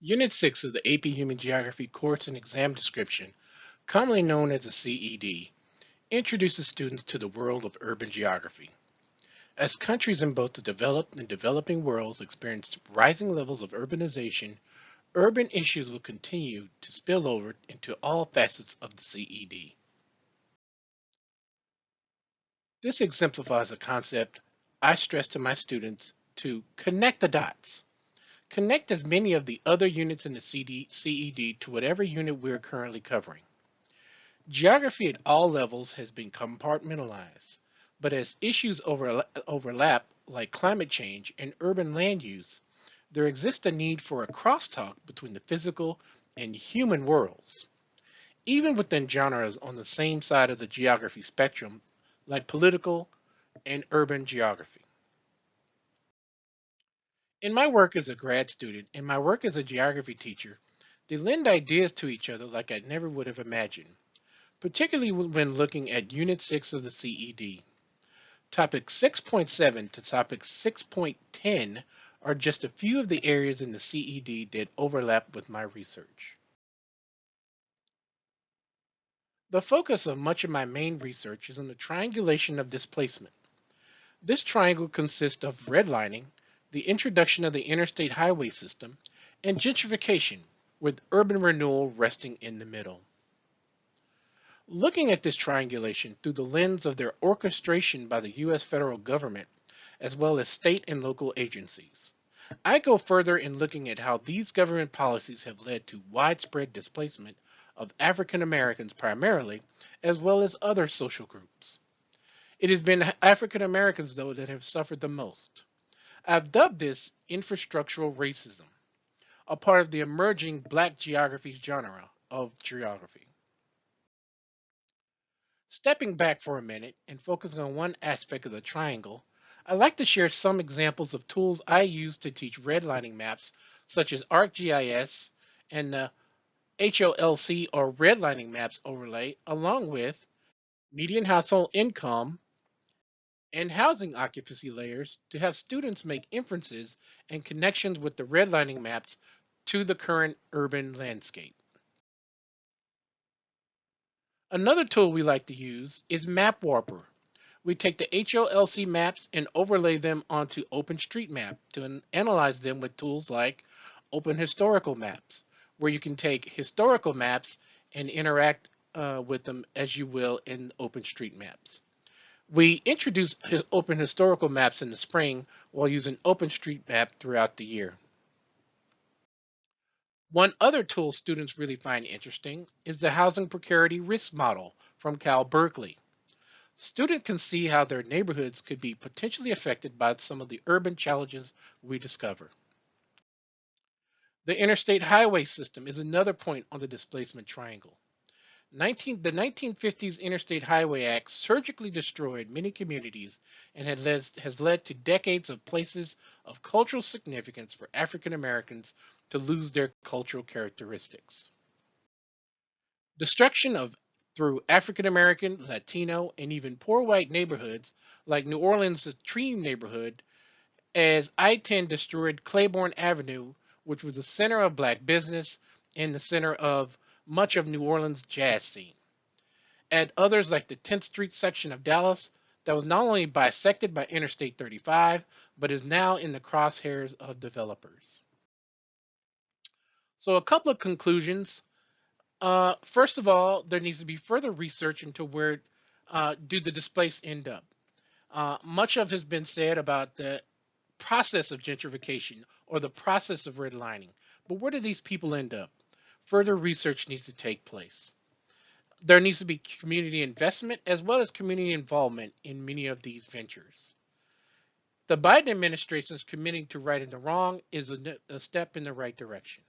Unit 6 of the AP Human Geography course and exam description, commonly known as a CED, introduces students to the world of urban geography. As countries in both the developed and developing worlds experience rising levels of urbanization, urban issues will continue to spill over into all facets of the CED. This exemplifies a concept I stress to my students to connect the dots. Connect as many of the other units in the CED to whatever unit we're currently covering. Geography at all levels has been compartmentalized, but as issues overlap, like climate change and urban land use, there exists a need for a crosstalk between the physical and human worlds, even within genres on the same side of the geography spectrum, like political and urban geography. In my work as a grad student and my work as a geography teacher, they lend ideas to each other like I never would have imagined, particularly when looking at Unit 6 of the CED. Topic 6.7 to topic 6.10 are just a few of the areas in the CED that overlap with my research. The focus of much of my main research is on the triangulation of displacement. This triangle consists of redlining, the introduction of the interstate highway system, and gentrification, with urban renewal resting in the middle. Looking at this triangulation through the lens of their orchestration by the U.S. federal government, as well as state and local agencies, I go further in looking at how these government policies have led to widespread displacement of African Americans primarily, as well as other social groups. It has been African Americans, though, that have suffered the most. I've dubbed this infrastructural racism, a part of the emerging Black geography genre of geography. Stepping back for a minute and focusing on one aspect of the triangle, I'd like to share some examples of tools I use to teach redlining maps, such as ArcGIS and the HOLC or redlining maps overlay, along with median household income and housing occupancy layers to have students make inferences and connections with the redlining maps to the current urban landscape. Another tool we like to use is Map Warper. We take the HOLC maps and overlay them onto OpenStreetMap to analyze them with tools like Open Historical Maps, where you can take historical maps and interact with them as you will in OpenStreetMaps. We introduced Open Historical Maps in the spring while using OpenStreetMap throughout the year. One other tool students really find interesting is the Housing Precarity Risk Model from Cal Berkeley. Students can see how their neighborhoods could be potentially affected by some of the urban challenges we discover. The interstate highway system is another point on the displacement triangle. The 1950s Interstate Highway Act surgically destroyed many communities and has led to decades of places of cultural significance for African Americans to lose their cultural characteristics. Destruction of through African American, Latino, and even poor white neighborhoods like New Orleans' Tree neighborhood, as I-10 destroyed Claiborne Avenue, which was the center of black business and the center of much of New Orleans' jazz scene. At others like the 10th Street section of Dallas that was not only bisected by Interstate 35, but is now in the crosshairs of developers. So a couple of conclusions. First of all, there needs to be further research into where do the displaced end up. Much of has been said about the process of gentrification or the process of redlining, but where do these people end up? Further research needs to take place. There needs to be community investment as well as community involvement in many of these ventures. The Biden administration is committing to righting the wrong is a step in the right direction.